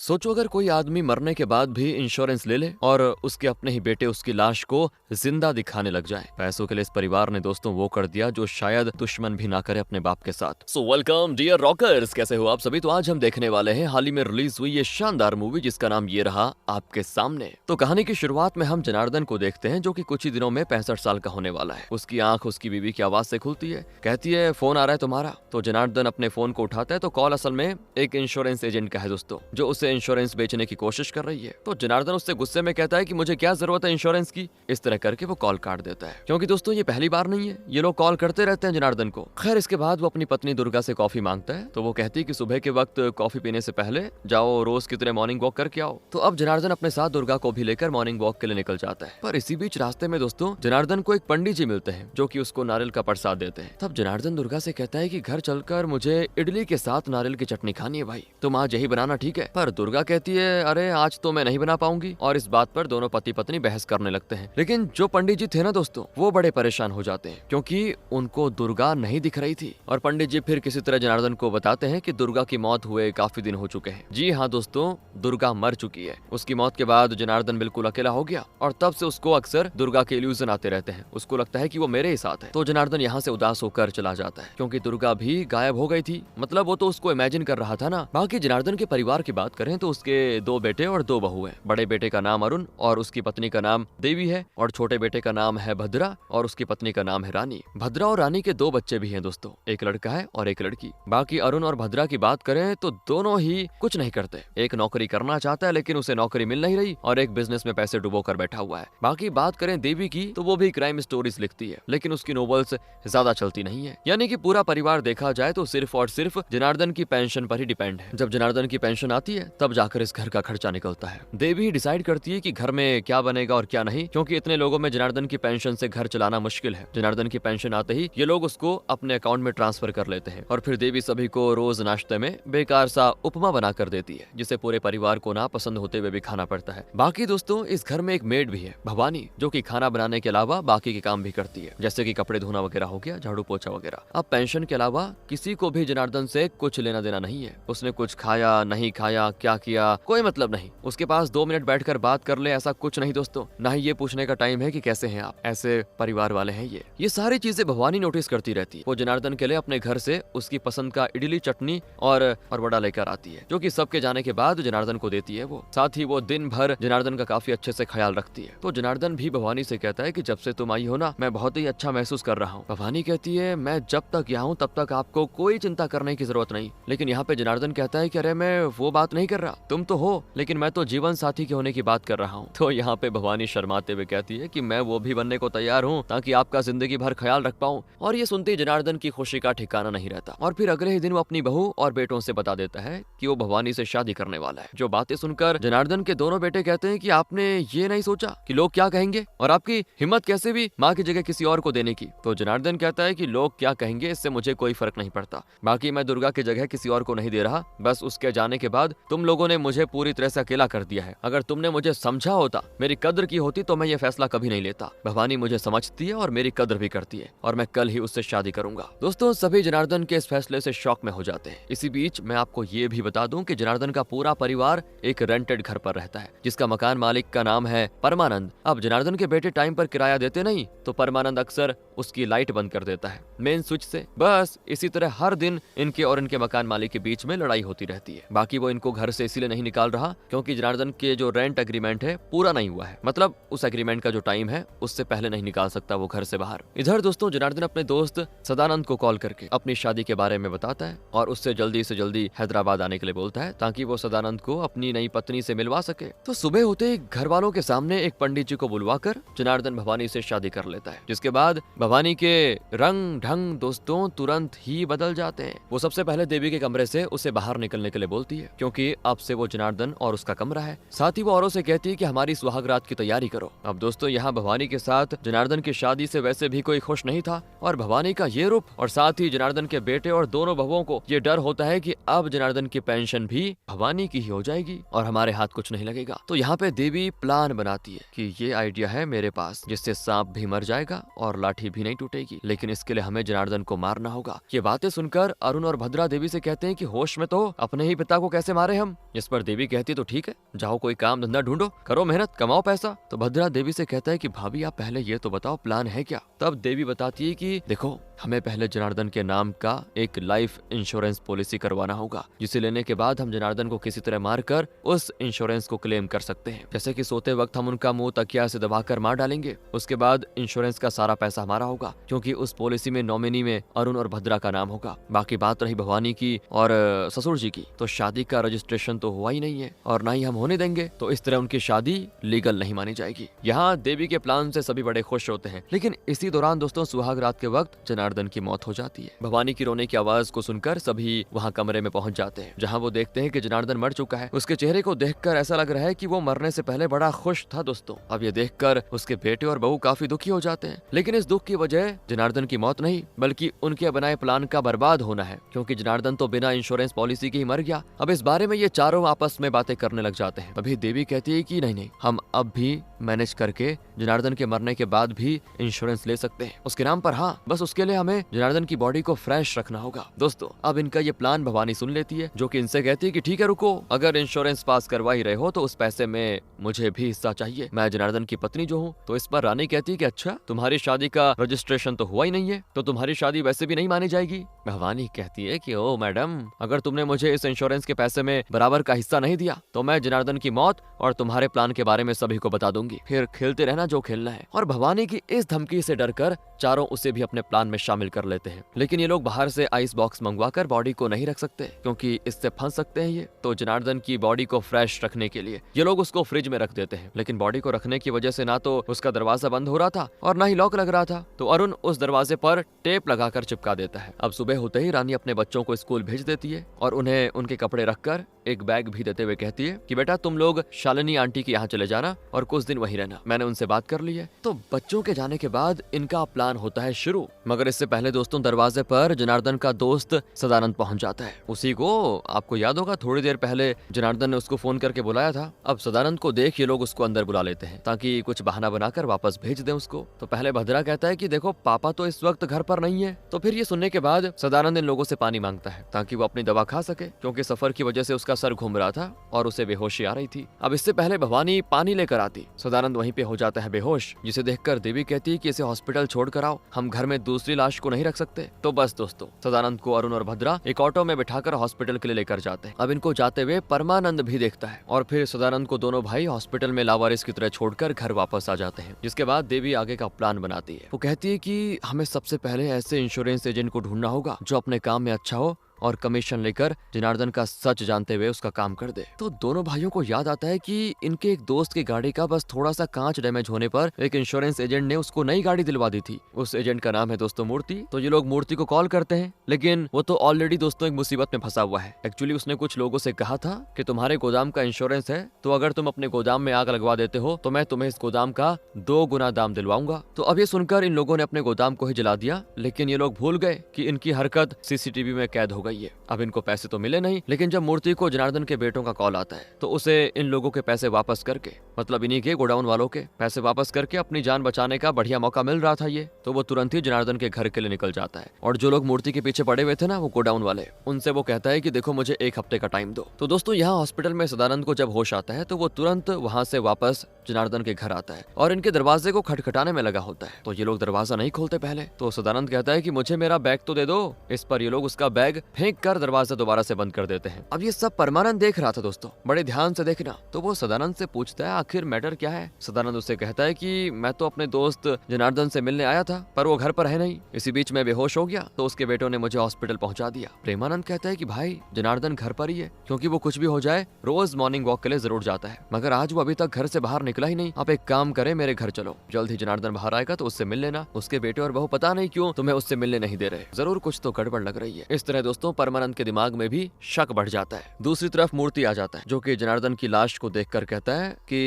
सोचो अगर कोई आदमी मरने के बाद भी इंश्योरेंस ले ले और उसके अपने ही बेटे उसकी लाश को जिंदा दिखाने लग जाए। पैसों के लिए इस परिवार ने दोस्तों वो कर दिया जो शायद दुश्मन भी ना करे अपने बाप के साथ। सो वेलकम डियर रॉकर्स, कैसे हो आप सभी। तो आज हम देखने वाले हैं हाल ही में रिलीज हुई ये शानदार मूवी जिसका नाम ये रहा आपके सामने। तो कहानी की शुरुआत में हम जनार्दन को देखते हैं जो कि कुछ ही दिनों में 65 साल का होने वाला है। उसकी आंख उसकी बीवी की आवाज से खुलती है, कहती है फोन आ रहा है तुम्हारा। तो जनार्दन अपने फोन को उठाता है तो कॉल असल में एक इंश्योरेंस एजेंट का है दोस्तों, जो उसे इंश्योरेंस बेचने की कोशिश कर रही है। तो जनार्दन उससे गुस्से में कहता है कि मुझे क्या जरूरत है इंश्योरेंस की। इस तरह करके वो कॉल काट देता है, क्योंकि दोस्तों ये पहली बार नहीं है, ये लोग कॉल करते रहते हैं जनार्दन को। खैर इसके बाद वो अपनी पत्नी दुर्गा से कॉफी मांगता है, तो वो कहती है कि सुबह के वक्त कॉफी पीने से पहले जाओ रोज की तरह मॉर्निंग वॉक करके आओ। तो अब जनार्दन अपने साथ दुर्गा को भी लेकर मॉर्निंग वॉक के लिए निकल जाता है। पर इसी बीच रास्ते में दोस्तों जनार्दन को एक पंडित जी मिलते हैं जो कि उसको नारियल का प्रसाद देते हैं। तब जनार्दन दुर्गा से कहता है कि घर चलकर मुझे इडली के साथ नारियल की चटनी खानी है भाई, तुम आज यही बनाना ठीक है। पर दुर्गा कहती है अरे आज तो मैं नहीं बना पाऊंगी, और इस बात पर दोनों पति पत्नी बहस करने लगते हैं। लेकिन जो पंडित जी थे ना दोस्तों वो बड़े परेशान हो जाते हैं, क्योंकि उनको दुर्गा नहीं दिख रही थी। और पंडित जी फिर किसी तरह जनार्दन को बताते हैं कि दुर्गा की मौत हुए काफी दिन हो चुके हैं। जी हाँ दोस्तों, दुर्गा मर चुकी है। उसकी मौत के बाद जनार्दन बिल्कुल अकेला हो गया और तब से उसको अक्सर दुर्गा के इल्यूजन आते रहते हैं। उसको लगता है कि वो मेरे ही साथ है। तो जनार्दन यहाँ से उदास होकर चला जाता है, क्योंकि दुर्गा भी गायब हो गई थी। मतलब वो तो उसको इमेजिन कर रहा था ना। बाकी जनार्दन के परिवार की बात करें तो उसके 2 बेटे और 2 बहू हैं। बड़े बेटे का नाम अरुण और उसकी पत्नी का नाम देवी है, और छोटे बेटे का नाम है भद्रा और उसकी पत्नी का नाम है रानी। भद्रा और रानी के 2 बच्चे भी हैं दोस्तों, एक लड़का है और एक लड़की। बाकी अरुण और भद्रा की बात करें तो दोनों ही कुछ नहीं करते। एक नौकरी करना चाहता है लेकिन उसे नौकरी मिल नहीं रही, और एक बिजनेस में पैसे डुबो कर बैठा हुआ है। बाकी बात करें देवी की तो वो भी क्राइम स्टोरीज लिखती है, लेकिन उसकी नॉवेल्स ज्यादा चलती नहीं है। यानी कि पूरा परिवार देखा जाए तो सिर्फ और सिर्फ जनार्दन की पेंशन पर ही डिपेंड है। जब जनार्दन की पेंशन आती है तब जाकर इस घर का खर्चा निकलता है। देवी डिसाइड करती है कि घर में क्या बनेगा और क्या नहीं, क्योंकि इतने लोगों में जनार्दन की पेंशन से घर चलाना मुश्किल है। जनार्दन की पेंशन आते ही ये लोग उसको अपने अकाउंट में ट्रांसफर कर लेते हैं, और फिर देवी सभी को रोज नाश्ते में बेकार सा उपमा बना कर देती है, जिसे पूरे परिवार को ना पसंद होते हुए भी खाना पड़ता है। बाकी दोस्तों इस घर में एक मेड भी है भवानी, जो कि खाना बनाने के अलावा बाकी के काम भी करती है, जैसे कि कपड़े धोना वगैरह हो गया, झाड़ू पोछा वगैरह। अब पेंशन के अलावा किसी को भी जनार्दन से कुछ लेना देना नहीं है। उसने कुछ खाया नहीं खाया, क्या किया, कोई मतलब नहीं। उसके पास 2 मिनट बैठकर बात कर ले ऐसा कुछ नहीं दोस्तों। ना ही ये पूछने का टाइम है कि कैसे हैं आप, ऐसे परिवार वाले हैं ये सारी चीजें भवानी नोटिस करती रहती है। वो जनार्दन के लिए अपने घर से उसकी पसंद का इडली चटनी और वड़ा लेकर आती है, जो कि सबके जाने के बाद जनार्दन को देती है। वो साथ ही वो दिन भर जनार्दन का काफी अच्छे से ख्याल रखती है। तो जनार्दन भी भवानी से कहता है कि जब से तुम आई हो ना मैं बहुत ही अच्छा महसूस कर रहा हूँ। भवानी कहती है मैं जब तक यहाँ हूँ तब तक आपको कोई चिंता करने की जरूरत नहीं। लेकिन यहाँ पे जनार्दन कहता है कि अरे मैं वो बात नहीं कर रहा, तुम तो हो लेकिन मैं तो जीवन साथी के होने की बात कर रहा हूँ। तो यहाँ पे भवानी शर्माते हुए कहती है कि मैं वो भी बनने को तैयार हूँ ताकि आपका जिंदगी भर ख्याल रख पाऊँ। और ये सुनते ही जनार्दन की खुशी का ठिकाना नहीं रहता, और फिर अगले ही दिन वो अपनी बहू और बेटों से बता देता है कि वो भवानी से शादी करने वाला है। जो बातें सुनकर जनार्दन के दोनों बेटे कहते हैं कि आपने ये नहीं सोचा कि लोग क्या कहेंगे, और आपकी हिम्मत कैसे भी माँ की जगह किसी और को देने की। तो जनार्दन कहता है कि लोग क्या कहेंगे इससे मुझे कोई फर्क नहीं पड़ता, बाकी मैं दुर्गा की जगह किसी और को नहीं दे रहा। बस उसके जाने के बाद तुम लोगों ने मुझे पूरी तरह से अकेला कर दिया है। अगर तुमने मुझे समझा होता, मेरी कद्र की होती, तो मैं ये फैसला कभी नहीं लेता। भवानी मुझे समझती है और मेरी कद्र भी करती है, और मैं कल ही उससे शादी करूंगा। दोस्तों सभी जनार्दन के इस फैसले से शॉक में हो जाते हैं। इसी बीच मैं आपको ये भी बता दूं कि जनार्दन का पूरा परिवार एक रेंटेड घर पर रहता है, जिसका मकान मालिक का नाम है परमानंद। अब जनार्दन के बेटे टाइम पर किराया देते नहीं, तो परमानंद अक्सर उसकी लाइट बंद कर देता है मेन स्विच से। बस इसी तरह हर दिन इनके और इनके मकान मालिक के बीच में लड़ाई होती रहती है। बाकी वो इनको घर से इसीलिए नहीं निकाल रहा क्योंकि जनार्दन के जो रेंट एग्रीमेंट है पूरा नहीं हुआ है, मतलब उस एग्रीमेंट का जो टाइम है उससे पहले नहीं निकाल सकता वो घर से बाहर। इधर दोस्तों जनार्दन अपने दोस्त सदानंद को कॉल करके अपनी शादी के बारे में बताता है, और उससे जल्दी से जल्दी हैदराबाद आने के लिए बोलता है ताकि वो सदानंद को अपनी नई पत्नी से मिलवा सके। तो सुबह होते ही घर वालों के सामने एक पंडित जी को बुलवाकर जनार्दन भवानी से शादी कर लेता है, जिसके बाद भवानी के रंग ढंग दोस्तों तुरंत ही बदल जाते हैं। वो सबसे पहले देवी के कमरे से उसे बाहर निकलने के लिए बोलती है, क्योंकि अब से वो जनार्दन और उसका कमरा है। साथ ही वो औरों से कहती है कि हमारी सुहाग रात की तैयारी करो। अब दोस्तों यहाँ भवानी के साथ जनार्दन की शादी से वैसे भी कोई खुश नहीं था, और भवानी का ये रूप और साथ ही जनार्दन के बेटे और दोनों बहुओं को ये डर होता है कि अब जनार्दन की पेंशन भी भवानी की ही हो जाएगी और हमारे हाथ कुछ नहीं लगेगा। तो यहाँ पे देवी प्लान बनाती है कि ये आइडिया है मेरे पास, जिससे सांप भी मर जाएगा और लाठी भी नहीं टूटेगी, लेकिन इसके लिए हमें जनार्दन को मारना होगा। ये बातें सुनकर अरुण और भद्रा देवी से कहते हैं कि होश में तो अपने ही पिता को कैसे मारे हम। मैडम। इस पर देवी कहती तो ठीक है, जाओ कोई काम धंधा ढूंढो, करो मेहनत, कमाओ पैसा। तो भद्रा देवी से कहता है कि भाभी आप पहले ये तो बताओ प्लान है क्या। तब देवी बताती है कि देखो हमें पहले जनार्दन के नाम का एक लाइफ इंश्योरेंस पॉलिसी करवाना होगा, जिसे लेने के बाद हम जनार्दन को किसी तरह मारकर उस इंश्योरेंस को क्लेम कर सकते हैं। जैसे कि सोते वक्त हम उनका मुंह तकिया से दबाकर मार डालेंगे, उसके बाद इंश्योरेंस का सारा पैसा हमारा होगा, क्योंकि उस पॉलिसी में नॉमिनी में अरुण और भद्रा का नाम होगा। बाकी बात रही भवानी की और ससुर जी की, तो शादी का रजिस्ट्रेशन तो हुआ ही नहीं है और ना ही हम होने देंगे, तो इस तरह उनकी शादी लीगल नहीं मानी जाएगी। यहाँ देवी के प्लान से सभी बड़े खुश होते हैं, लेकिन इसी दौरान दोस्तों सुहाग रात के वक्त जनार्दन की मौत हो जाती है। भवानी की रोने की आवाज को सुनकर सभी वहाँ कमरे में पहुंच जाते हैं, जहाँ वो देखते हैं कि जनार्दन मर चुका है। उसके चेहरे को देखकर ऐसा लग रहा है कि वो मरने से पहले बड़ा खुश था दोस्तों। अब ये देखकर उसके बेटे और बहू काफी दुखी हो जाते हैं, लेकिन इस दुख की वजह जनार्दन की मौत नहीं बल्कि उनके बनाए प्लान का बर्बाद होना है, क्योंकि जनार्दन तो बिना इंश्योरेंस पॉलिसी के ही मर गया। अब इस बारे में ये चारों आपस में बातें करने लग जाते हैं। अभी देवी कहती है कि नहीं, हम अब भी मैनेज करके जनार्दन के मरने के बाद भी इंश्योरेंस ले सकते हैं उसके नाम पर। हाँ, बस उसके लिए हमें जनार्दन की बॉडी को फ्रेश रखना होगा। दोस्तों अब इनका ये प्लान भवानी सुन लेती है, जो कि इनसे कहती है कि ठीक है रुको, अगर इंश्योरेंस पास करवा ही रहे हो तो उस पैसे में मुझे भी हिस्सा चाहिए, मैं जनार्दन की पत्नी जो हूँ। तो इस पर रानी कहती है कि अच्छा तुम्हारी शादी का रजिस्ट्रेशन तो हुआ ही नहीं है, तो तुम्हारी शादी वैसे भी नहीं मानी जाएगी। भवानी कहती है कि ओ मैडम, अगर तुमने मुझे इस इंश्योरेंस के पैसे में बराबर का हिस्सा नहीं दिया तो मैं जनार्दन की मौत और तुम्हारे प्लान के बारे में सभी को बता दूंगी, फिर खेलते रहना जो खेलना है। और भवानी की इस धमकी से डरकर चारों उसे भी अपने प्लान में शामिल कर लेते हैं, लेकिन ये लोग बाहर से आइस बॉक्स मंगवाकर बॉडी को नहीं रख सकते, क्योंकि इससे फंस सकते हैं ये। तो जनार्दन की बॉडी को फ्रेश रखने के लिए ये लोग उसको फ्रिज में रख देते हैं, लेकिन बॉडी को रखने की वजह से ना तो उसका दरवाजा बंद हो रहा था और ना ही लॉक लग रहा था। तो अरुण उस दरवाजे पर टेप लगाकर चिपका देता है। अब सुबह होते ही रानी अपने बच्चों को स्कूल भेज देती है और उन्हें उनके कपड़े रखकर एक बैग भी देते हुए कहती है कि बेटा तुम लोग शालिनी आंटी के यहाँ चले जाना और कुछ दिन वहीं रहना, मैंने उनसे बात कर ली है। तो बच्चों के जाने के बाद इनका प्लान होता है शुरू, मगर इससे पहले दोस्तों दरवाजे पर जनार्दन का दोस्त सदानंद पहुंच जाता है। उसी को आपको याद होगा थोड़ी देर पहले जनार्दन ने उसको फोन करके बुलाया था। अब सदानंद को देख ये लोग उसको अंदर बुला लेते हैं ताकि कुछ बहाना बनाकर वापस भेज दें उसको। तो पहले भद्रा कहता है कि देखो पापा तो इस वक्त घर पर नहीं है। तो फिर ये सुनने के बाद सदानंद इन लोगों से पानी मांगता है ताकि वो अपनी दवा खा सके, क्योंकि सफर की वजह से उसका सर घूम रहा था और उसे बेहोशी आ रही थी। अब इससे पहले भवानी पानी लेकर आती, सदानंद वहीं पे हो जाता है बेहोश, जिसे देखकर देवी कहती है कि इसे हॉस्पिटल छोड़कर आओ, हम घर में दूसरी लाश को नहीं रख सकते। तो बस दोस्तों सदानंद को अरुण और भद्रा एक ऑटो में बिठाकर हॉस्पिटल के लिए लेकर जाते हैं। अब इनको जाते हुए परमानंद भी देखता है और फिर सदानंद को दोनों भाई हॉस्पिटल में लावारिस की तरह छोड़कर घर वापस आ जाते हैं। जिसके बाद देवी आगे का प्लान बनाती है। वो कहती है कि हमें सबसे पहले ऐसे इंश्योरेंस एजेंट को ढूंढना होगा जो अपने काम में अच्छा हो और कमीशन लेकर जनार्दन का सच जानते हुए उसका काम कर दे। तो दोनों भाइयों को याद आता है कि इनके एक दोस्त की गाड़ी का बस थोड़ा सा कांच डैमेज होने पर एक इंश्योरेंस एजेंट ने उसको नई गाड़ी दिलवा दी थी। उस एजेंट का नाम है दोस्तों मूर्ति। तो ये लोग मूर्ति को कॉल करते हैं, लेकिन वो तो ऑलरेडी दोस्तों एक मुसीबत में फंसा हुआ है। एक्चुअली उसने कुछ लोगों से कहा था कि तुम्हारे गोदाम का इंश्योरेंस है, तो अगर तुम अपने गोदाम में आग लगवा देते हो तो मैं तुम्हें इस गोदाम का 2 गुना दाम दिलवाऊंगा। तो अब ये सुनकर इन लोगों ने अपने गोदाम को ही जला दिया, लेकिन ये लोग भूल गए कि इनकी हरकत सीसीटीवी में कैद हो गई है। अब इनको पैसे तो मिले नहीं, लेकिन जब मूर्ति को जनार्दन के बेटों का कॉल आता है तो उसे इन लोगों के पैसे वापस करके, मतलब इन्हीं के गोडाउन वालों के पैसे वापस करके अपनी जान बचाने का बढ़िया मौका मिल रहा था ये। तो वो तुरंत ही जनार्दन के घर के लिए निकल जाता है और जो लोग मूर्ति के पीछे पड़े हुए थे ना वो गोडाउन वाले, उनसे वो कहता है कि देखो मुझे 1 हफ्ते का टाइम दो। तो दोस्तों यहाँ हॉस्पिटल में सदानंद को जब होश आता है तो वो तुरंत वहाँ से वापस जनार्दन के घर आता है और इनके दरवाजे को खटखटाने में लगा होता है। तो ये लोग दरवाजा नहीं खोलते पहले। तो सदानंद कहता है कि मुझे मेरा बैग तो दे दो। इस पर ये लोग उसका बैग फेंक कर दरवाजा दोबारा से बंद कर देते हैं। अब ये सब परमानंद देख रहा था दोस्तों, बड़े ध्यान से देखना। तो वो सदानंद से पूछता है आखिर मैटर क्या है। सदानंद उससे कहता है कि मैं तो अपने दोस्त जनार्दन से मिलने आया था पर वो घर पर है नहीं, इसी बीच में बेहोश हो गया तो उसके बेटों ने मुझे हॉस्पिटल पहुंचा दिया। प्रेमानंद कहता है कि भाई जनार्दन घर पर ही है, क्योंकि वो कुछ भी हो जाए रोज मॉर्निंग वॉक के लिए जरूर जाता है, मगर आज वो अभी तक घर से बाहर निकला ही नहीं। आप एक काम करे, मेरे घर चलो, जल्द ही जनार्दन बाहर आएगा तो उससे मिल लेना। उसके बेटे और बहू पता नहीं क्यों तुम्हें उससे मिलने नहीं दे रहे, जरूर कुछ तो गड़बड़ लग रही है। इस तरह दोस्तों परमानंद के दिमाग में भी शक बढ़ जाता है। दूसरी तरफ मूर्ति आ जाता है जो कि जनार्दन की लाश को देखकर कहता है कि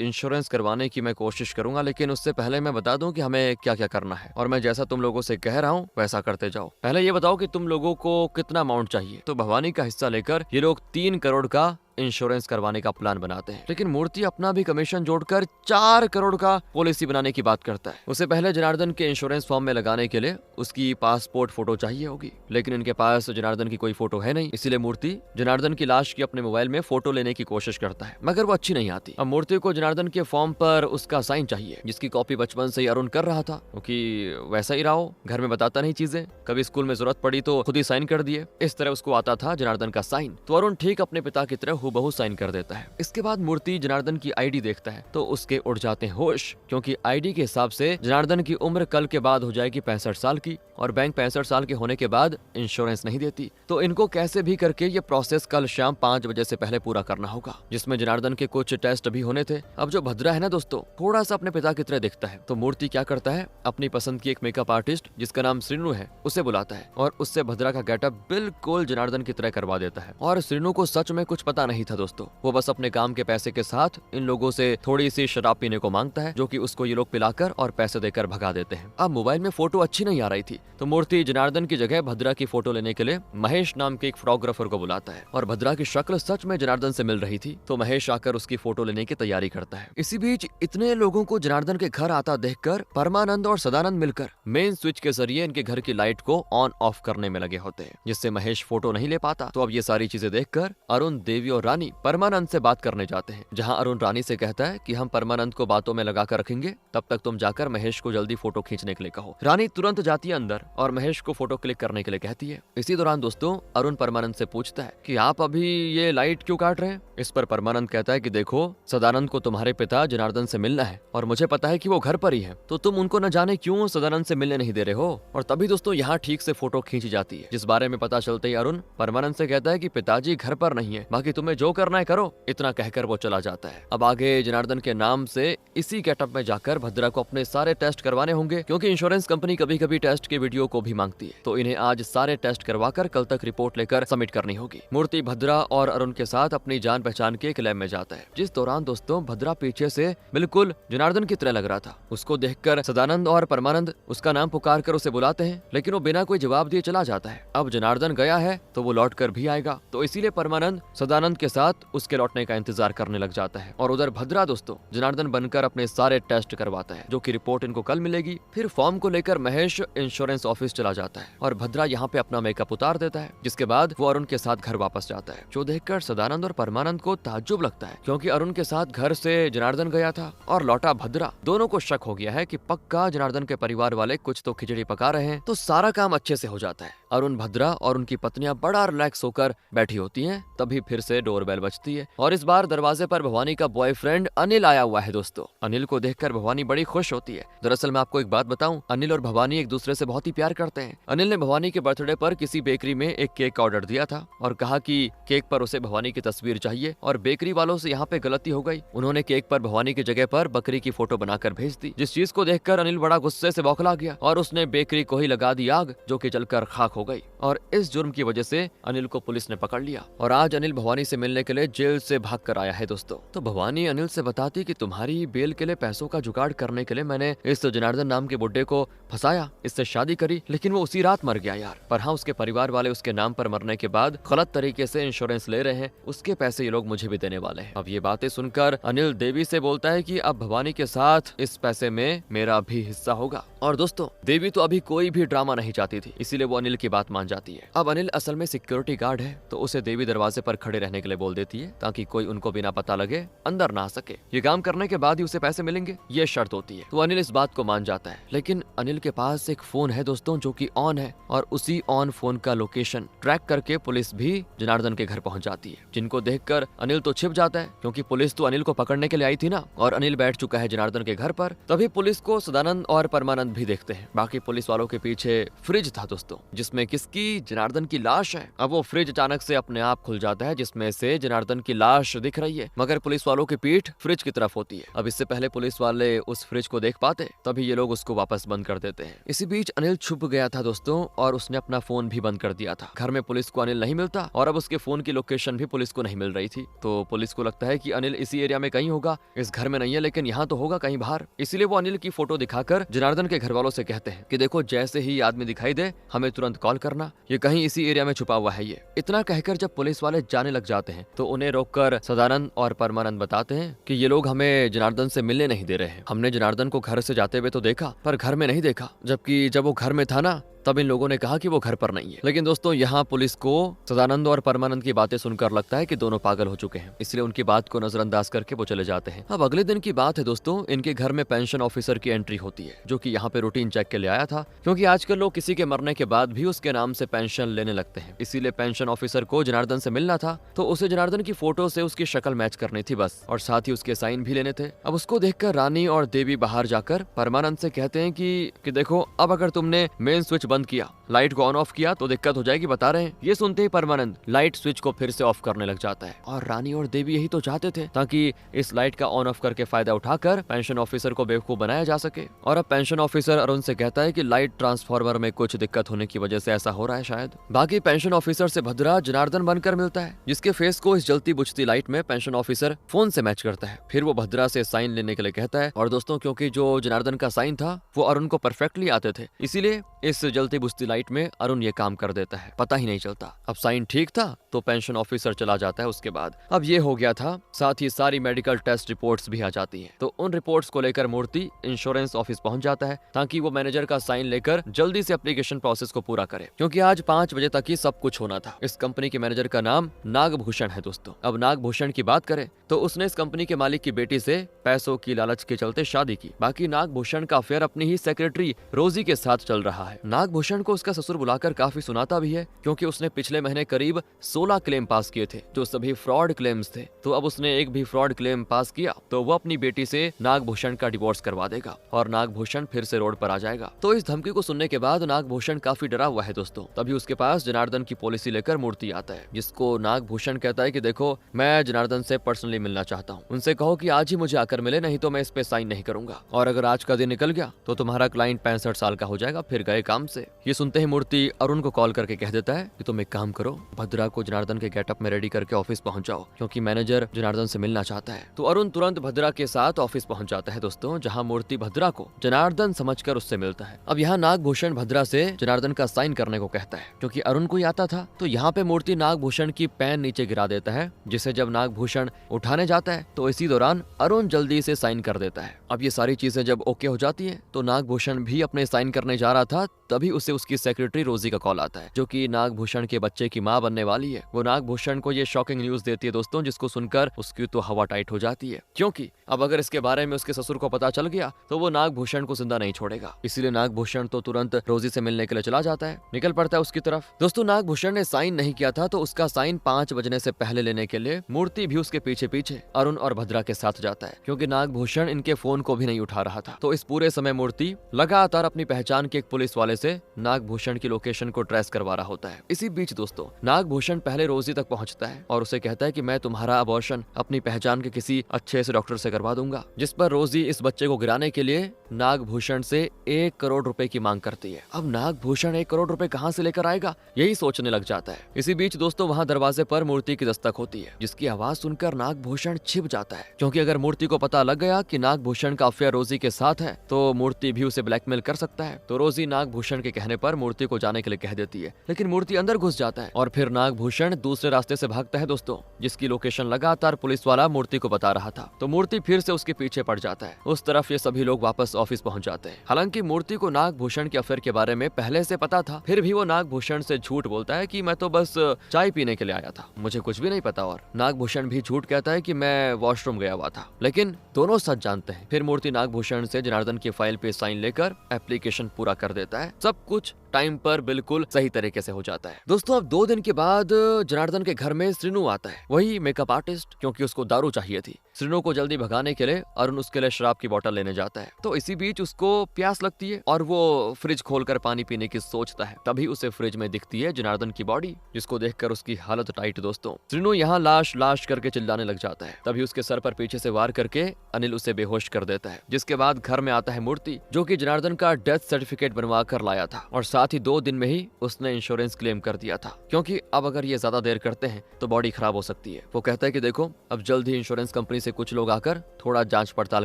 इंश्योरेंस करवाने की मैं कोशिश करूंगा, लेकिन उससे पहले मैं बता दूं कि हमें क्या क्या करना है और मैं जैसा तुम लोगों से कह रहा हूं वैसा करते जाओ। पहले ये बताओ कि तुम लोगों को कितना अमाउंट चाहिए। तो भवानी का हिस्सा लेकर ये लोग 3 करोड़ का इंश्योरेंस करवाने का प्लान बनाते हैं। लेकिन मूर्ति अपना भी कमीशन जोड़कर 4 करोड़ का पॉलिसी बनाने की बात करता है। उसे पहले जनार्दन के इंश्योरेंस फॉर्म में लगाने के लिए उसकी पासपोर्ट फोटो चाहिए होगी, लेकिन इनके पास जनार्दन की कोई फोटो है नहीं। इसीलिए मूर्ति जनार्दन की लाश की अपने मोबाइल में फोटो लेने की कोशिश करता है, मगर वो अच्छी नहीं आती। अब मूर्ति को जनार्दन के फॉर्म पर उसका साइन चाहिए, जिसकी कॉपी बचपन से ही अरुण कर रहा था, क्योंकि वैसा ही रहा हो, घर में बताता नहीं चीजें, कभी स्कूल में जरूरत पड़ी तो खुद ही साइन कर दिए। इस तरह उसको आता था जनार्दन का साइन, तो अरुण ठीक अपने पिता की तरह हूबहू साइन कर देता है। इसके बाद मूर्ति जनार्दन की आईडी देखता है तो उसके उड़ जाते हैं होश, क्योंकि आईडी के हिसाब से जनार्दन की उम्र कल के बाद हो जाएगी 65 साल की, और बैंक 65 साल के होने के बाद इंश्योरेंस नहीं देती। तो इनको कैसे भी करके ये प्रोसेस कल शाम 5 बजे से पहले पूरा करना होगा, जिसमें जनार्दन के कुछ टेस्ट भी होने थे। अब जो भद्रा है ना दोस्तों, थोड़ा सा अपने पिता की तरह दिखता है, तो मूर्ति क्या करता है, अपनी पसंद की एक मेकअप आर्टिस्ट जिसका नाम श्रीनु है उसे बुलाता है और उससे भद्रा का गेटअप बिल्कुल जनार्दन की तरह करवा देता है। और श्रीनु को सच में कुछ पता नहीं था दोस्तों, वो बस अपने काम के पैसे के साथ इन लोगों से थोड़ी सी शराब पीने को मांगता है, जो कि उसको ये लोग पिलाकर और पैसे देकर भगा देते हैं। अब मोबाइल में फोटो अच्छी नहीं आ रही थी, तो मूर्ति जनार्दन की जगह भद्रा की फोटो लेने के लिए महेश नाम के एक फोटोग्राफर को बुलाता है, और भद्रा की शक्ल सच में जनार्दन से मिल रही थी, तो महेश आकर उसकी फोटो लेने की तैयारी करता है। इसी बीच इतने लोगों को जनार्दन के घर आता देखकर परमानंद और सदानंद मिलकर मेन स्विच के जरिए इनके घर की लाइट को ऑन ऑफ करने में लगे होते हैं, जिससे महेश फोटो नहीं ले पाता। तो अब ये सारी चीजें देखकर अरुण, देवी और रानी परमानंद से बात करने जाते हैं, जहां अरुण रानी से कहता है कि हम परमानंद को बातों में लगाकर रखेंगे, तब तक तुम जाकर महेश को जल्दी फोटो खींचने के लिए कहो। रानी तुरंत जाती है अंदर और महेश को फोटो क्लिक करने के लिए कहती है। इसी दौरान दोस्तों अरुण परमानंद से पूछता है कि आप अभी ये लाइट क्यों काट रहे हैं। इस पर परमानंद कहता है कि देखो, सदानंद को तुम्हारे पिता जनार्दन से मिलना है और मुझे पता है कि वो घर पर ही है, तो तुम उनको न जाने क्यों सदानंद से मिलने नहीं दे रहे हो। और तभी दोस्तों यहाँ ठीक से फोटो खींची जाती है, जिस बारे में पता चलते ही अरुण परमानंद से कहता है कि पिताजी घर पर नहीं है, बाकी तुम्हें जो करना है करो। इतना कहकर वो चला जाता है। अब आगे जनार्दन के नाम से इसी गेटअप में जाकर भद्रा को अपने सारे टेस्ट करवाने होंगे, क्योंकि इंश्योरेंस कंपनी कभी कभी टेस्ट के वीडियो को भी मांगती है, तो इन्हें आज सारे टेस्ट करवाकर कल तक रिपोर्ट लेकर सबमिट करनी होगी। मूर्ति भद्रा और अरुण के साथ अपनी जान पहचान के एक लैब में जाता है, जिस दौरान दोस्तों भद्रा पीछे से बिल्कुल जनार्दन की तरह लग रहा था। उसको देखकर सदानंद और परमानंद उसका नाम पुकार कर उसे बुलाते हैं, लेकिन वो बिना कोई जवाब दिए चला जाता है। अब जनार्दन गया है तो वो लौट कर भी आएगा, तो इसीलिए परमानंद सदानंद के साथ उसके लौटने का इंतजार करने लग जाता है। और उधर भद्रा दोस्तों जनार्दन बनकर अपने सारे टेस्ट करवाता है, जो कि रिपोर्ट इनको कल मिलेगी। फिर फॉर्म को लेकर महेश इंश्योरेंस ऑफिस चला जाता है और भद्रा यहाँ पे अपना मेकअप उतार देता है, जिसके बाद वो अरुण के साथ घर वापस जाता है, जो देखकर सदानंद और परमानंद को ताज्जुब लगता है, क्योंकि अरुण के साथ घर से जनार्दन गया था और लौटा भद्रा। दोनों को शक हो गया है कि पक्का जनार्दन के परिवार वाले कुछ तो खिचड़ी पका रहे हैं, तो सारा काम अच्छे से हो जाता है। अरुण, भद्रा और उनकी पत्नियां बड़ा रिलैक्स होकर बैठी होती हैं, तभी फिर से डोरबेल बजती है और इस बार दरवाजे पर भवानी का बॉयफ्रेंड अनिल आया हुआ है दोस्तों। अनिल को देखकर भवानी बड़ी खुश होती है। दरअसल मैं आपको एक बात बताऊं, अनिल और भवानी एक दूसरे से बहुत ही प्यार करते हैं। अनिल ने भवानी के बर्थडे पर किसी बेकरी में एक केक का ऑर्डर दिया था और कहा कि केक पर उसे भवानी की तस्वीर चाहिए, और बेकरी वालों से यहाँ पे गलती हो गई, उन्होंने केक पर भवानी की जगह पर बकरी की फोटो बनाकर भेज दी, जिस चीज को देखकर अनिल बड़ा गुस्से से बौखला गया और उसने बेकरी को ही लगा दी आग, जो कि जलकर खाक हो गई। और इस जुर्म की वजह से अनिल को पुलिस ने पकड़ लिया और आज अनिल भवानी से मिलने के लिए जेल से भाग कर आया है दोस्तों। तो भवानी अनिल से बताती कि तुम्हारी बेल के लिए पैसों का जुगाड़ करने के लिए मैंने इस जनार्दन नाम के बुड्ढे को फंसाया, इससे शादी करी, लेकिन वो उसी रात मर गया यार। पर हाँ, उसके परिवार वाले उसके नाम पर मरने के बाद गलत तरीके से इंश्योरेंस ले रहे हैं, उसके पैसे ये लोग मुझे भी देने वाले हैं। अब ये बातें सुनकर अनिल देवी से बोलता है कि अब भवानी के साथ इस पैसे में मेरा भी हिस्सा होगा। और दोस्तों देवी तो अभी कोई भी ड्रामा नहीं चाहती थी, इसीलिए वो अनिल की बात मान जाती है। अब अनिल असल में सिक्योरिटी गार्ड है, तो उसे देवी दरवाजे पर खड़े रहने के लिए बोल देती है, ताकि कोई उनको बिना पता लगे अंदर ना आ सके। ये काम करने के बाद ही उसे पैसे मिलेंगे, ये शर्त होती है। तो अनिल इस बात को मान जाता है, लेकिन अनिल के पास एक फोन है दोस्तों जो कि ऑन है, और उसी ऑन फोन का लोकेशन ट्रैक करके पुलिस भी जनार्दन के घर पहुंच जाती है, जिनको देखकर अनिल तो छिप जाता है, क्योंकि पुलिस तो अनिल को पकड़ने के लिए आई थी ना, और अनिल बैठ चुका है जनार्दन के घर पर। तभी पुलिस को सदानंद और परमानंद भी देखते हैं। बाकी पुलिस वालों के पीछे फ्रिज था दोस्तों, जिसमें किसकी, जनार्दन की लाश है। अब वो फ्रिज अचानक से अपने आप खुल जाता है, जिसमें से जनार्दन की लाश दिख रही है, मगर पुलिस वालों की पीठ फ्रिज की तरफ होती है। अब इससे पहले पुलिस वाले उस फ्रिज को देख पाते, तभी ये लोग उसको वापस बंद कर देते हैं। इसी बीच अनिल छुप गया था दोस्तों, और उसने अपना फोन भी बंद कर दिया था। घर में पुलिस को अनिल नहीं मिलता, और अब उसके फोन की लोकेशन भी पुलिस को नहीं मिल रही थी। तो पुलिस को लगता है कि अनिल इसी एरिया में कहीं होगा, इस घर में नहीं है, लेकिन यहाँ तो होगा कहीं बाहर। इसीलिए वो अनिल की फोटो दिखाकर जनार्दन के घर वालों से कहते हैं कि देखो, जैसे ही आदमी दिखाई दे हमें तुरंत कॉल कॉल करना, ये कहीं इसी एरिया में छुपा हुआ है ये। इतना कहकर जब पुलिस वाले जाने लग जाते हैं तो उन्हें रोककर सदानंद और परमानंद बताते हैं कि ये लोग हमें जनार्दन से मिलने नहीं दे रहे हैं। हमने जनार्दन को घर से जाते हुए तो देखा पर घर में नहीं देखा, जबकि जब वो घर में था ना तब इन लोगों ने कहा कि वो घर पर नहीं है। लेकिन दोस्तों यहाँ पुलिस को सदानंद और परमानंद की बातें सुनकर लगता है कि दोनों पागल हो चुके हैं, इसलिए उनकी बात को नजरअंदाज करके वो चले जाते हैं। अब अगले दिन की बात है दोस्तों, इनके घर में पेंशन ऑफिसर की एंट्री होती है, जो कि यहाँ पे रूटीन चेक के लिए आया था, क्योंकि आजकल लोग किसी के मरने के बाद भी उसके नाम से पेंशन लेने लगते हैं। इसीलिए पेंशन ऑफिसर को जनार्दन से मिलना था, तो उसे जनार्दन की फोटो से उसकी शक्ल मैच करनी थी बस, और साथ ही उसके साइन भी लेने थे। अब उसको देखकर रानी और देवी बाहर जाकर परमानंद से कहते हैं कि देखो अब अगर तुमने मेन स्विच बंद किया, लाइट को ऑन ऑफ किया तो दिक्कत हो जाएगी, बता रहे हैं। ये सुनते ही परमानंद लाइट स्विच को फिर से ऑफ करने लग जाता है, और रानी और देवी यही तो चाहते थे, ताकि इस लाइट का ऑन ऑफ करके फायदा उठाकर पेंशन ऑफिसर को बेवकूफ बनाया जा सके। और अब पेंशन ऑफिसर अरुण से कहता है कि लाइट ट्रांसफार्मर में कुछ दिक्कत होने की वजह से ऐसा हो रहा है शायद। बाकी पेंशन ऑफिसर से भद्रा जनार्दन बनकर मिलता है, जिसके फेस को इस जलती बुझती लाइट में पेंशन ऑफिसर फोन से मैच करता है। फिर वो भद्रा से साइन लेने के लिए कहता है, और दोस्तों क्योंकि जो जनार्दन का साइन था वो अरुण को परफेक्टली आते थे, इसीलिए इस जलती बुझती लाइट में अरुण ये काम कर देता है, पता ही नहीं चलता। अब साइन ठीक था तो पेंशन ऑफिसर चला जाता है उसके बाद। अब ये हो गया था, साथ ही सारी मेडिकल टेस्ट रिपोर्ट्स भी आ जाती हैं। तो उन रिपोर्ट्स को लेकर मूर्ति इंश्योरेंस ऑफिस पहुंच जाता है, ताकि वो मैनेजर का साइन लेकर जल्दी से एप्लीकेशन प्रोसेस को पूरा करे, क्योंकि आज 5 बजे तक ही सब कुछ होना था। इस कंपनी के मैनेजर का नाम नागभूषण है दोस्तों। अब नागभूषण की बात करें तो उसने इस कंपनी के मालिक की बेटी से पैसों की लालच के चलते शादी की। बाकी नागभूषण का अफेयर अपनी ही सेक्रेटरी रोजी के साथ चल रहा है। नागभूषण को उसका ससुर बुलाकर काफी सुनाता भी है, क्योंकि उसने पिछले महीने करीब 16 क्लेम पास किए थे, जो सभी फ्रॉड क्लेम्स थे। तो अब उसने एक भी फ्रॉड क्लेम पास किया तो वो अपनी बेटी से नागभूषण का डिवोर्स करवा देगा, और नागभूषण फिर से रोड पर आ जाएगा। तो इस धमकी को सुनने के बाद नागभूषण काफी डरा हुआ है दोस्तों। तभी उसके पास जनार्दन की पॉलिसी लेकर मूर्ति आता है, जिसको नागभूषण कहता है कि देखो मैं जनार्दन से पर्सनली मिलना चाहता हूँ, उनसे कहो कि आज ही मुझे आकर मिले, नहीं तो मैं इस पे साइन नहीं करूंगा, और अगर आज का दिन निकल गया तो तुम्हारा क्लाइंट 65 साल का हो जाएगा, फिर गए काम से। ये सुनते ही मूर्ति अरुण को कॉल करके कह देता है कि तुम एक काम करो, भद्रा को जनार्दन के गेटअप में रेडी करके ऑफिस पहुंच जाओ, क्योंकि मैनेजर जनार्दन से मिलना चाहता है। तो अरुण तुरंत भद्रा के साथ ऑफिस पहुंच जाता है दोस्तों, जहां मूर्ति भद्रा को जनार्दन समझकर उससे मिलता है। अब यहाँ नागभूषण भद्रा से जनार्दन का साइन करने को कहता है, क्योंकि अरुण को ही आता था। तो यहाँ पे मूर्ति नागभूषण की पेन नीचे गिरा देता है, जिसे जब नागभूषण उठाने जाता है तो इसी दौरान अरुण जल्दी से साइन कर देता है। अब ये सारी चीजें जब ओके हो जाती है तो नागभूषण भी अपने साइन करने जा रहा था, तभी उसे उसकी सेक्रेटरी रोजी का कॉल आता है, जो कि नागभूषण के बच्चे की मां बनने वाली है। वो नागभूषण को ये शॉकिंग न्यूज देती है दोस्तों, जिसको सुनकर उसकी तो हवा टाइट हो जाती है, क्योंकि अब अगर इसके बारे में उसके ससुर को पता चल गया तो वो नागभूषण को जिंदा नहीं छोड़ेगा। इसीलिए नागभूषण तो तुरंत रोजी से मिलने के लिए चला जाता है, निकल पड़ता है उसकी तरफ। दोस्तों नागभूषण ने साइन नहीं किया था, तो उसका साइन 5 बजने से पहले लेने के लिए मूर्ति भी उसके पीछे पीछे अरुण और भद्रा के साथ जाता है, क्योंकि नागभूषण इनके फोन को भी नहीं उठा रहा था। तो इस पूरे समय मूर्ति लगातार अपनी पहचान के एक पुलिस वाले से नागभूषण की लोकेशन को ट्रेस करवा रहा होता है। इसी बीच दोस्तों नागभूषण पहले रोजी तक पहुंचता है और उसे कहता है कि मैं तुम्हारा अबॉर्शन अपनी पहचान के किसी अच्छे से डॉक्टर से करवा दूंगा, जिस पर रोजी इस बच्चे को गिराने के लिए नागभूषण से 1 करोड़ रुपए की मांग करती है। अब नागभूषण 1 करोड़ रुपए कहां से लेकर आएगा, यही सोचने लग जाता है। इसी बीच दोस्तों वहां दरवाजे पर मूर्ति की दस्तक होती है, जिसकी आवाज सुनकर नागभूषण छिप जाता है, क्योंकि अगर मूर्ति को पता लग गया कि नागभूषण का अफेयर रोजी के साथ है तो मूर्ति भी उसे ब्लैकमेल कर सकता है। तो रोजी नागभूषण के कहने पर मूर्ति को जाने के लिए कह देती है, लेकिन मूर्ति अंदर घुस जाता है और फिर नागभूषण दूसरे रास्ते से भागता है दोस्तों, जिसकी लोकेशन लगातार पुलिस वाला मूर्ति को बता रहा था। तो मूर्ति फिर से उसके पीछे पड़ जाता है। उस तरफ ये सभी लोग वापस ऑफिस पहुंच जाते हैं। हालांकि मूर्ति को नागभूषण के अफेयर के बारे में पहले से पता था, फिर भी वो नागभूषण से झूठ बोलता है कि मैं तो बस चाय पीने के लिए आया था, मुझे कुछ भी नहीं पता। और नागभूषण भी झूठ कहता है कि मैं वॉशरूम गया हुआ था, लेकिन दोनों सच जानते हैं। फिर मूर्ति नागभूषण से जनार्दन की फाइल पे साइन लेकर एप्लीकेशन पूरा कर देता है। सब कुछ टाइम पर बिल्कुल सही तरीके से हो जाता है। दोस्तों अब 2 दिन के बाद जनार्दन के घर में श्रीनु आता है, वही मेकअप आर्टिस्ट, क्योंकि उसको दारू चाहिए थी। श्रीनु को जल्दी भगाने के लिए अरुण उसके लिए शराब की बोतल लेने जाता है। तो इसी बीच उसको प्यास लगती है और वो फ्रिज खोलकर पानी पीने की सोचता है। तभी उसे फ्रिज में दिखती है जनार्दन की बॉडी, जिसको देखकर उसकी हालत टाइट दोस्तों। श्रीनु यहाँ लाश लाश करके चिल्लाने लग जाता है। तभी उसके सर पर पीछे से वार करके अनिल उसे बेहोश कर देता है। जिसके बाद घर में आता है मूर्ति, जो कि जनार्दन का डेथ सर्टिफिकेट बनवा कर लाया था, और साथ ही 2 दिन में ही उसने इंश्योरेंस क्लेम कर दिया था, क्योंकि अब अगर ये ज्यादा देर करते हैं तो बॉडी खराब हो सकती है। वो कहता है कि देखो, अब जल्द ही इंश्योरेंस कंपनी से कुछ लोग आकर थोड़ा जांच पड़ताल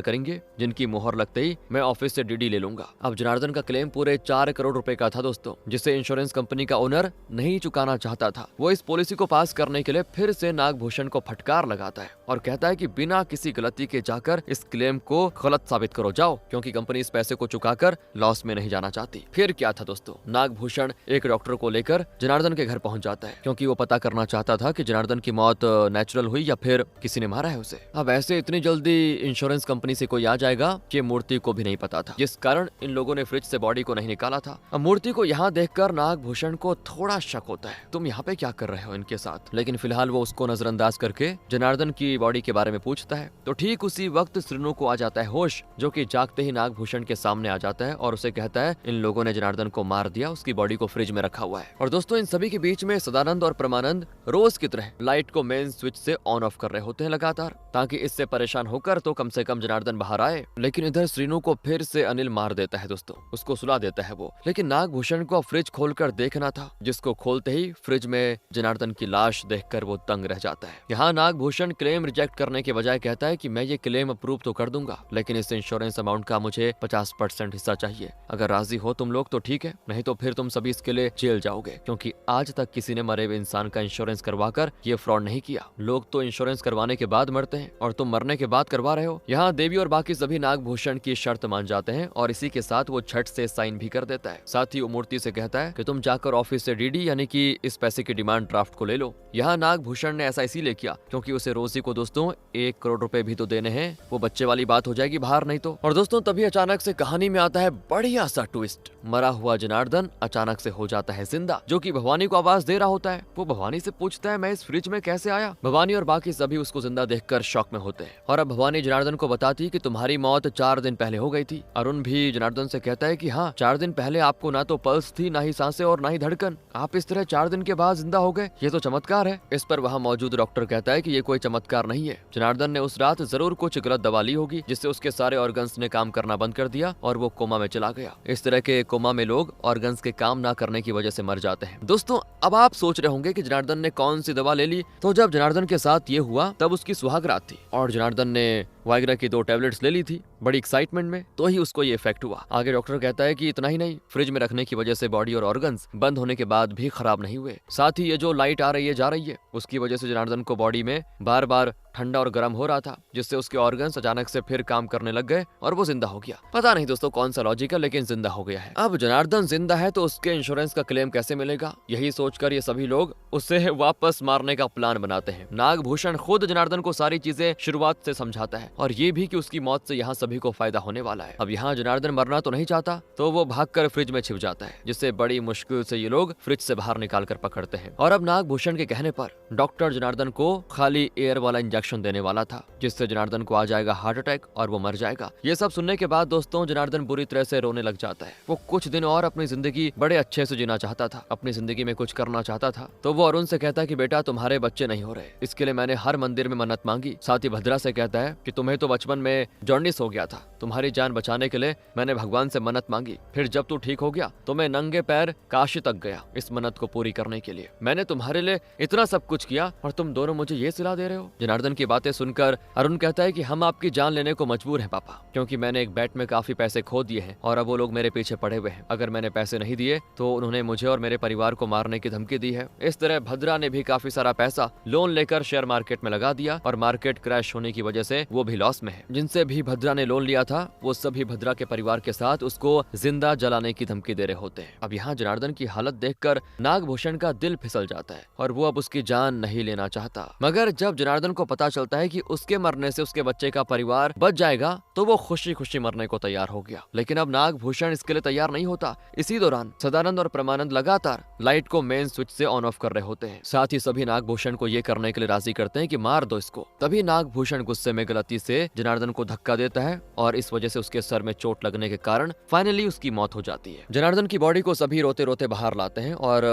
करेंगे, जिनकी मोहर लगते ही मैं ऑफिस से डीडी ले लूंगा। अब जनार्दन का क्लेम पूरे 4 करोड़ रुपए का था दोस्तों, जिसे इंश्योरेंस कंपनी का ओनर नहीं चुकाना चाहता था। वो इस पॉलिसी को पास करने के लिए फिर से नागभूषण को फटकार लगाता है और कहता है कि बिना किसी गलती के जाकर इस क्लेम को गलत साबित करो जाओ, क्योंकि कंपनी इस पैसे को चुकाकर लॉस में नहीं जाना चाहती। फिर क्या था दोस्तों, नागभूषण एक डॉक्टर को लेकर जनार्दन के घर पहुंच जाता है, क्योंकि वो पता करना चाहता था कि जनार्दन की मौत नेचुरल हुई या फिर किसी ने मारा है उसे। अब ऐसे इतनी जल्दी इंश्योरेंस कंपनी से कोई आ जाएगा कि मूर्ति को भी नहीं पता था, जिस कारण इन लोगों ने फ्रिज से बॉडी को नहीं निकाला था। अब मूर्ति को यहाँ देखकर नागभूषण को थोड़ा शक होता है, तुम यहाँ पे क्या कर रहे हो इनके साथ, लेकिन फिलहाल वो उसको नजरअंदाज करके जनार्दन की बॉडी के बारे में पूछता है। तो ठीक उसी वक्त श्रीनु को आ जाता है होश, जो कि जागते ही नागभूषण के सामने आ जाता है और उसे कहता है इन लोगों ने जनार्दन को मार दिया, उसकी बॉडी को फ्रिज में रखा हुआ है। और दोस्तों, इन सभी के बीच में सदानंद और परमानंद रोज की तरह लाइट को मेन स्विच से ऑन ऑफ कर रहे होते हैं लगातार, ताकि इससे परेशान होकर तो कम से कम जनार्दन बाहर आए। लेकिन इधर श्रीनु को फिर से अनिल मार देता है दोस्तों, उसको सुला देता है वो। लेकिन नागभूषण को फ्रिज खोलकर देखना था, जिसको खोलते ही फ्रिज में जनार्दन की लाश देखकर वो दंग रह जाता है। यहाँ नागभूषण क्लेम रिजेक्ट करने के बजाय कहता है कि मैं ये क्लेम अप्रूव तो कर दूंगा, लेकिन इस इंश्योरेंस अमाउंट का मुझे 50% हिस्सा चाहिए। अगर राजी हो तुम लोग तो ठीक है, नहीं तो फिर तुम सभी इसके लिए जेल जाओगे, क्योंकि आज तक किसी ने मरे हुए इंसान का इंश्योरेंस करवाकर ये फ्रॉड नहीं किया। लोग तो इंश्योरेंस करवाने के बाद मरते हैं और तुम मरने के बाद करवा रहे हो। यहाँ देवी और बाकी सभी नागभूषण की शर्त मान जाते हैं और इसी के साथ वो झट से साइन भी कर देता है। साथ ही वो मूर्ति से कहता है कि तुम जाकर ऑफिस से डीडी यानी कि इस पैसे की डिमांड ड्राफ्ट को ले लो। यहाँ नागभूषण ने ऐसा इसीलिए किया क्योंकि उसे रोजी को दोस्तों 1 करोड़ रुपए भी तो देने हैं, वो बच्चे वाली बात हो जाएगी बाहर नहीं तो। और दोस्तों, तभी अचानक से कहानी में आता है बढ़िया सा ट्विस्ट। मरा हुआ जनार्दन अचानक से हो जाता है जिंदा, जो कि भवानी को आवाज दे रहा होता है। वो भवानी से पूछता है मैं इस फ्रिज में कैसे आया। भवानी और बाकी सभी उसको जिंदा देखकर शॉक में होते हैं और अब भवानी जनार्दन को बताती कि तुम्हारी मौत 4 दिन पहले हो गई थी। अरुण भी जनार्दन से कहता है कि हाँ, 4 दिन पहले आपको ना तो पल्स थी, ना ही सांसें और ना ही धड़कन, आप इस तरह 4 दिन के बाद जिंदा हो गए, ये तो चमत्कार है। इस पर वहाँ मौजूद डॉक्टर कहता है कि ये कोई चमत्कार नहीं है, जनार्दन ने उस रात जरूर कुछ गलत दवा ली होगी, जिससे उसके सारे ऑर्गन्स ने काम करना बंद कर दिया और वो कोमा में चला गया। इस तरह के कोमा में लोग ऑर्गन्स के काम ना करने की वजह से मर जाते हैं। दोस्तों, अब आप सोच रहे होंगे कि जनार्दन ने कौन सी दवा ले ली। तो जब जनार्दन के साथ ये हुआ तब उसकी सुहाग रात थी और जनार्दन ने वाइग्रा की 2 टैबलेट्स ले ली थी बड़ी एक्साइटमेंट में, तो ही उसको ये इफेक्ट हुआ। आगे डॉक्टर कहता है कि इतना ही नहीं, फ्रिज में रखने की वजह से बॉडी और ऑर्गन्स बंद होने के बाद भी खराब नहीं हुए। साथ ही ये जो लाइट आ रही है जा रही है, उसकी वजह से जनार्दन को बॉडी में बार बार ठंडा और गर्म हो रहा था, जिससे उसके ऑर्गन्स अचानक से फिर काम करने लग गए और वो जिंदा हो गया। पता नहीं दोस्तों कौन सा लॉजिक है, लेकिन जिंदा हो गया है। अब जनार्दन जिंदा है तो उसके इंश्योरेंस का क्लेम कैसे मिलेगा, यही सोचकर ये सभी लोग उसे वापस मारने का प्लान बनाते हैं। नागभूषण खुद जनार्दन को सारी चीजें शुरुआत से समझाता है और ये भी कि उसकी मौत से यहाँ सभी को फायदा होने वाला है। अब यहाँ जनार्दन मरना तो नहीं चाहता, तो वो भागकर फ्रिज में छिप जाता है, जिससे बड़ी मुश्किल से ये लोग फ्रिज से बाहर निकाल कर पकड़ते हैं। और अब नागभूषण के कहने पर डॉक्टर जनार्दन को खाली एयर वाला इंजेक्शन देने वाला था, जिससे जनार्दन को आ जाएगा हार्ट अटैक और वो मर जाएगा। ये सब सुनने के बाद दोस्तों जनार्दन बुरी तरह से रोने लग जाता है। वो कुछ दिन और अपनी जिंदगी बड़े अच्छे से जीना चाहता था, अपनी जिंदगी में कुछ करना चाहता था। तो वो अरुण से कहता है कि बेटा तुम्हारे बच्चे नहीं हो रहे, इसके लिए मैंने हर मंदिर में मन्नत मांगी। साथ ही भद्रा से कहता है कि तुम्हें तो बचपन में जॉन्डिस हो गया था, तुम्हारी जान बचाने के लिए मैंने भगवान से मन्नत मांगी, फिर जब तू ठीक हो गया तो मैं नंगे पैर काशी तक गया इस मन्नत को पूरी करने के लिए। मैंने तुम्हारे लिए इतना सब कुछ किया और तुम दोनों मुझे ये सिला दे रहे हो। जनार्दन की बातें सुनकर अरुण कहता है कि हम आपकी जान लेने को मजबूर हैं पापा, क्योंकि मैंने एक बैट में काफी पैसे खो दिए हैं और अब वो लोग मेरे पीछे पड़े हुए हैं। अगर मैंने पैसे नहीं दिए तो उन्होंने मुझे और मेरे परिवार को मारने की धमकी दी है। इस तरह भद्रा ने भी काफी सारा पैसा लोन लेकर शेयर मार्केट में लगा दिया और मार्केट क्रैश होने की वजह से वो भी लॉस में है। जिनसे भी भद्रा ने लोन लिया था वो सभी भद्रा के परिवार के साथ उसको जिंदा जलाने की धमकी दे रहे होते हैं। अब यहाँ जनार्दन की हालत देखकर नागभूषण का दिल फिसल जाता है और वो अब उसकी जान नहीं लेना चाहता। मगर जब जनार्दन को पता चलता है कि उसके मरने से उसके बच्चे का परिवार बच जाएगा तो वो खुशी खुशी मरने को तैयार हो गया। लेकिन अब नागभूषण इसके लिए तैयार नहीं होता। इसी दौरान सदानंद और परमानंद लगातार लाइट को मेन स्विच से ऑन ऑफ कर रहे होते हैं। साथ ही सभी नागभूषण को ये करने के लिए राजी करते हैं कि मार दो इसको। तभी नागभूषण गुस्से में गलती गलती से जनार्दन को धक्का देता है और इस वजह से उसके सर में चोट लगने के कारण फाइनली उसकी मौत हो जाती है। जनार्दन की बॉडी को सभी रोते रोते बाहर लाते हैं और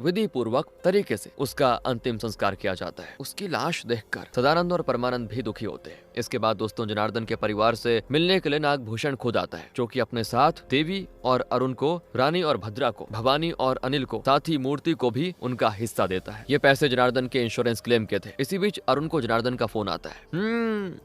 विधि पूर्वक तरीके से उसका अंतिम संस्कार किया जाता है। उसकी लाश देखकर सदानंद और परमानंद भी दुखी होते हैं। इसके बाद दोस्तों जनार्दन के परिवार से मिलने के लिए नागभूषण खुद आता है, जो कि अपने साथ देवी और अरुण को, रानी और भद्रा को, भवानी और अनिल को, साथ ही मूर्ति को भी उनका हिस्सा देता है। ये पैसे जनार्दन के इंश्योरेंस क्लेम के थे। इसी बीच अरुण को जनार्दन का फोन आता है।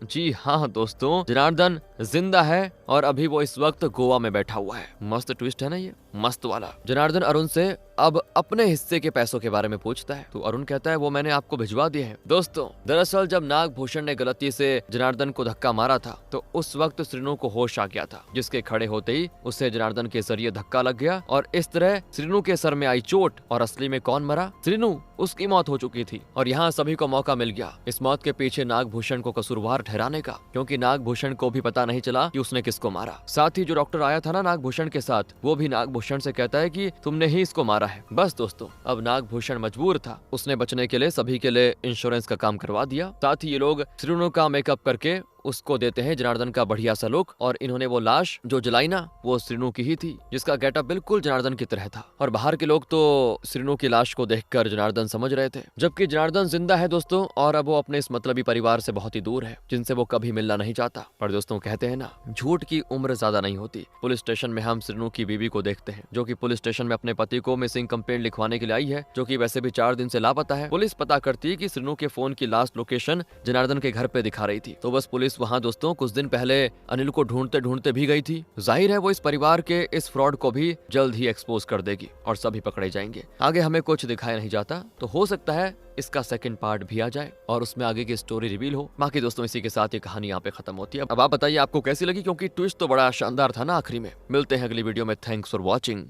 जी हाँ दोस्तों, जनार्दन जिंदा है और अभी वो इस वक्त गोवा में बैठा हुआ है। मस्त ट्विस्ट है ना ये, मस्त वाला। जनार्दन अरुण से अब अपने हिस्से के पैसों के बारे में पूछता है तो अरुण कहता है वो मैंने आपको भिजवा दिए हैं। दोस्तों दरअसल जब नागभूषण ने गलती से जनार्दन को धक्का मारा था तो उस वक्त श्रीनु को होश आ गया था, जिसके खड़े होते ही उसे जनार्दन के जरिए धक्का लग गया और इस तरह श्रीनु के सर में आई चोट। और असली में कौन मरा? श्रीनु। उसकी मौत हो चुकी थी और यहाँ सभी को मौका मिल गया इस मौत के पीछे नागभूषण को कसूरवार ठहराने का, क्योंकि नागभूषण को भी पता नहीं चला कि उसने किसको मारा। साथ ही जो डॉक्टर आया था ना नागभूषण के साथ, वो भी नागभूषण से कहता है कि तुमने ही इसको मारा है। बस दोस्तों अब नागभूषण मजबूर था, उसने बचने के लिए सभी के लिए इंश्योरेंस का काम करवा दिया। साथ ही ये लोग श्रीनु का मेकअप करके उसको देते हैं जनार्दन का बढ़िया सा लुक। और इन्होंने वो लाश जो जलाई ना, वो श्रीनु की ही थी, जिसका गेटअप बिल्कुल जनार्दन की तरह था। और बाहर के लोग तो श्रीनु की लाश को देखकर जनार्दन समझ रहे थे, जबकि जनार्दन जिंदा है दोस्तों, और अब वो अपने इस मतलबी परिवार से बहुत ही दूर है, जिनसे वो कभी मिलना नहीं चाहता। पर दोस्तों कहते हैं ना, झूठ की उम्र ज्यादा नहीं होती। पुलिस स्टेशन में हम श्रीनु की बीवी को देखते हैं, जो कि पुलिस स्टेशन में अपने पति को मिसिंग कंप्लेंट लिखवाने के लिए आई है, जो कि वैसे भी 4 दिन से लापता है। पुलिस पता करती है कि श्रीनु के फोन की लास्ट लोकेशन जनार्दन के घर पे दिखा रही थी। तो बस पुलिस वहाँ दोस्तों कुछ दिन पहले अनिल को ढूंढते ढूंढते भी गई थी। जाहिर है वो इस परिवार के इस फ्रॉड को भी जल्द ही एक्सपोज कर देगी और सभी पकड़े जाएंगे। आगे हमें कुछ दिखाया नहीं जाता, तो हो सकता है इसका सेकंड पार्ट भी आ जाए और उसमें आगे की स्टोरी रिवील हो। बाकी दोस्तों इसी के साथ ये कहानी यहाँ पे खत्म होती है। अब आप बताइए आपको कैसी लगी, क्योंकि ट्विस्ट तो बड़ा शानदार था ना आखिरी में। मिलते हैं अगली वीडियो में। Thanks for watching.